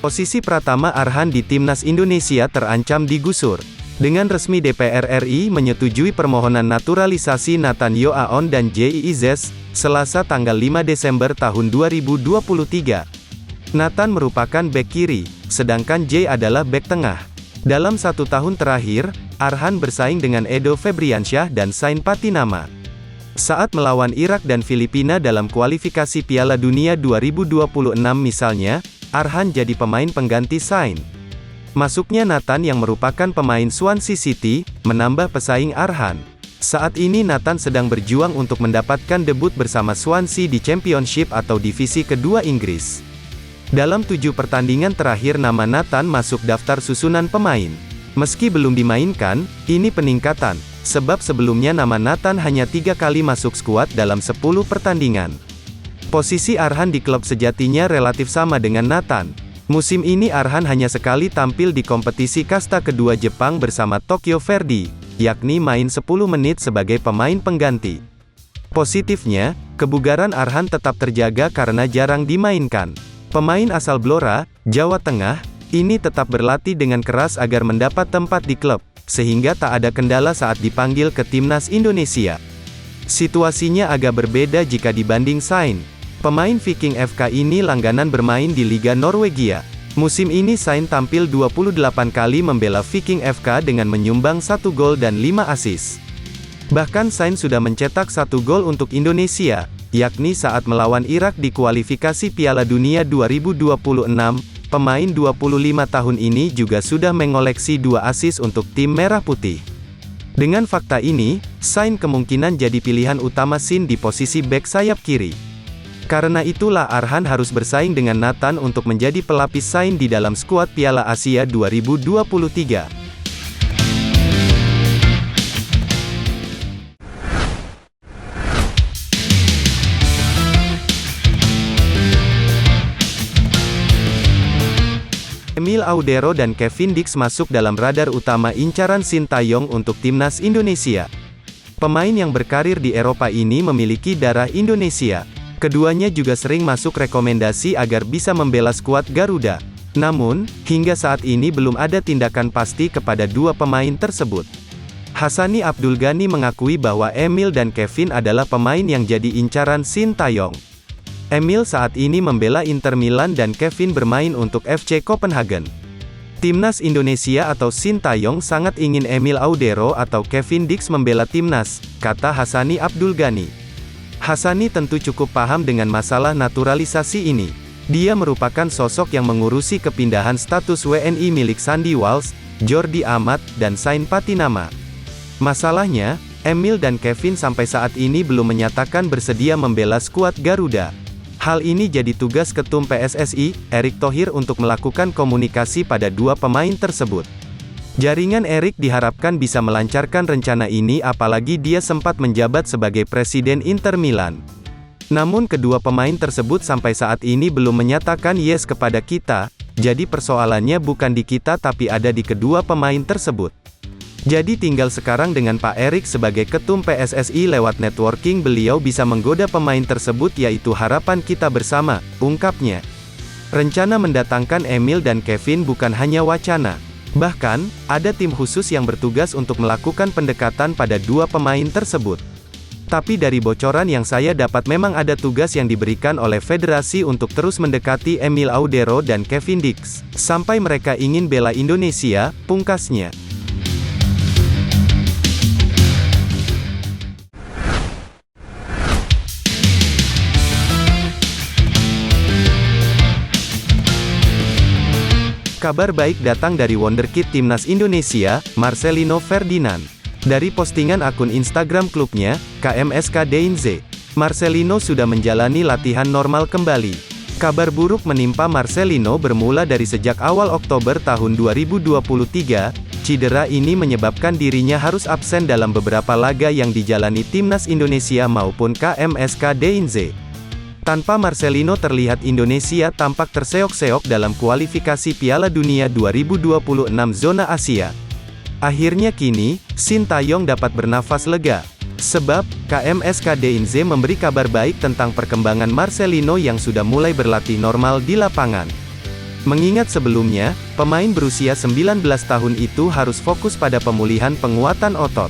Posisi Pratama Arhan di Timnas Indonesia terancam digusur. Dengan resmi DPR RI menyetujui permohonan naturalisasi Nathan Yoaon dan Jii Zes, Selasa tanggal 5 Desember tahun 2023. Nathan merupakan bek kiri, sedangkan Jay adalah bek tengah. Dalam 1 tahun terakhir, Arhan bersaing dengan Edo Febriansyah dan Sain Patinama. Saat melawan Irak dan Filipina dalam kualifikasi Piala Dunia 2026 misalnya, Arhan jadi pemain pengganti Sain. Masuknya Nathan yang merupakan pemain Swansea City, menambah pesaing Arhan. Saat ini Nathan sedang berjuang untuk mendapatkan debut bersama Swansea di Championship atau divisi kedua Inggris. Dalam 7 pertandingan terakhir nama Nathan masuk daftar susunan pemain. Meski belum dimainkan, ini peningkatan, sebab sebelumnya nama Nathan hanya 3 kali masuk skuad dalam 10 pertandingan. Posisi Arhan di klub sejatinya relatif sama dengan Nathan. Musim ini Arhan hanya sekali tampil di kompetisi kasta kedua Jepang bersama Tokyo Verdy, yakni main 10 menit sebagai pemain pengganti. Positifnya, kebugaran Arhan tetap terjaga karena jarang dimainkan. Pemain asal Blora, Jawa Tengah, ini tetap berlatih dengan keras agar mendapat tempat di klub, sehingga tak ada kendala saat dipanggil ke Timnas Indonesia. Situasinya agak berbeda jika dibanding Sain. Pemain Viking FK ini langganan bermain di Liga Norwegia. Musim ini Sain tampil 28 kali membela Viking FK dengan menyumbang 1 gol dan 5 assist. Bahkan Sain sudah mencetak 1 gol untuk Indonesia, yakni saat melawan Irak di kualifikasi Piala Dunia 2026. Pemain 25 tahun ini juga sudah mengoleksi 2 assist untuk tim Merah Putih. Dengan fakta ini, Sain kemungkinan jadi pilihan utama Sin di posisi bek sayap kiri. Karena itulah Arhan harus bersaing dengan Nathan untuk menjadi pelapis Sain di dalam skuad Piala Asia 2023. Emil Audero dan Kevin Dix masuk dalam radar utama incaran Sintayong untuk Timnas Indonesia. Pemain yang berkarir di Eropa ini memiliki darah Indonesia. Keduanya juga sering masuk rekomendasi agar bisa membela skuad Garuda. Namun, hingga saat ini belum ada tindakan pasti kepada 2 pemain tersebut. Hassani Abdul Ghani mengakui bahwa Emil dan Kevin adalah pemain yang jadi incaran Sintayong. Emil saat ini membela Inter Milan dan Kevin bermain untuk FC Copenhagen. Timnas Indonesia atau Sintayong sangat ingin Emil Audero atau Kevin Dix membela timnas, kata Hassani Abdul Ghani. Hassani tentu cukup paham dengan masalah naturalisasi ini. Dia merupakan sosok yang mengurusi kepindahan status WNI milik Sandy Walsh, Jordi Amat, dan Sain Patinama. Masalahnya, Emil dan Kevin sampai saat ini belum menyatakan bersedia membela skuad Garuda. Hal ini jadi tugas Ketum PSSI, Erick Thohir untuk melakukan komunikasi pada 2 pemain tersebut. Jaringan Erick diharapkan bisa melancarkan rencana ini apalagi dia sempat menjabat sebagai presiden Inter Milan. Namun kedua pemain tersebut sampai saat ini belum menyatakan yes kepada kita, jadi persoalannya bukan di kita tapi ada di kedua pemain tersebut. Jadi tinggal sekarang dengan Pak Erick sebagai Ketum PSSI lewat networking beliau bisa menggoda pemain tersebut yaitu harapan kita bersama, ungkapnya. Rencana mendatangkan Emil dan Kevin bukan hanya wacana. Bahkan, ada tim khusus yang bertugas untuk melakukan pendekatan pada 2 pemain tersebut. Tapi dari bocoran yang saya dapat memang ada tugas yang diberikan oleh federasi untuk terus mendekati Emil Audero dan Kevin Dix, sampai mereka ingin bela Indonesia, pungkasnya. Kabar baik datang dari wonderkid Timnas Indonesia, Marcelino Ferdinand. Dari postingan akun Instagram klubnya, KMSK DINZ, Marcelino sudah menjalani latihan normal kembali. Kabar buruk menimpa Marcelino bermula dari sejak awal Oktober tahun 2023, cedera ini menyebabkan dirinya harus absen dalam beberapa laga yang dijalani Timnas Indonesia maupun KMSK DINZ. Tanpa Marcelino terlihat Indonesia tampak terseok-seok dalam kualifikasi Piala Dunia 2026 zona Asia. Akhirnya kini, Sintayong dapat bernafas lega. Sebab, KMSK DINZ memberi kabar baik tentang perkembangan Marcelino yang sudah mulai berlatih normal di lapangan. Mengingat sebelumnya, pemain berusia 19 tahun itu harus fokus pada pemulihan penguatan otot.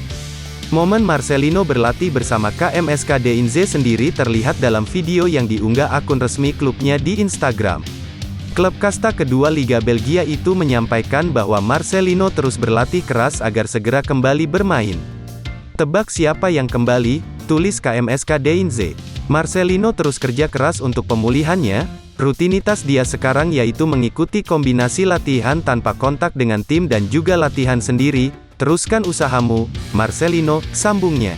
Momen Marcelino berlatih bersama KMSK Deinze sendiri terlihat dalam video yang diunggah akun resmi klubnya di Instagram. Klub kasta kedua Liga Belgia itu menyampaikan bahwa Marcelino terus berlatih keras agar segera kembali bermain. Tebak siapa yang kembali, tulis KMSK Deinze. Marcelino terus kerja keras untuk pemulihannya. Rutinitas dia sekarang yaitu mengikuti kombinasi latihan tanpa kontak dengan tim dan juga latihan sendiri. Teruskan usahamu, Marcelino, sambungnya.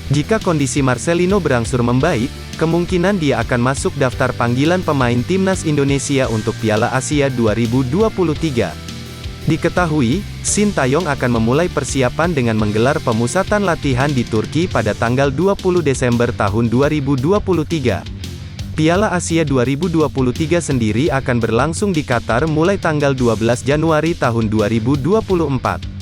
Jika kondisi Marcelino berangsur membaik, kemungkinan dia akan masuk daftar panggilan pemain timnas Indonesia untuk Piala Asia 2023. Diketahui, Sintayong akan memulai persiapan dengan menggelar pemusatan latihan di Turki pada tanggal 20 Desember tahun 2023. Piala Asia 2023 sendiri akan berlangsung di Qatar mulai tanggal 12 Januari tahun 2024.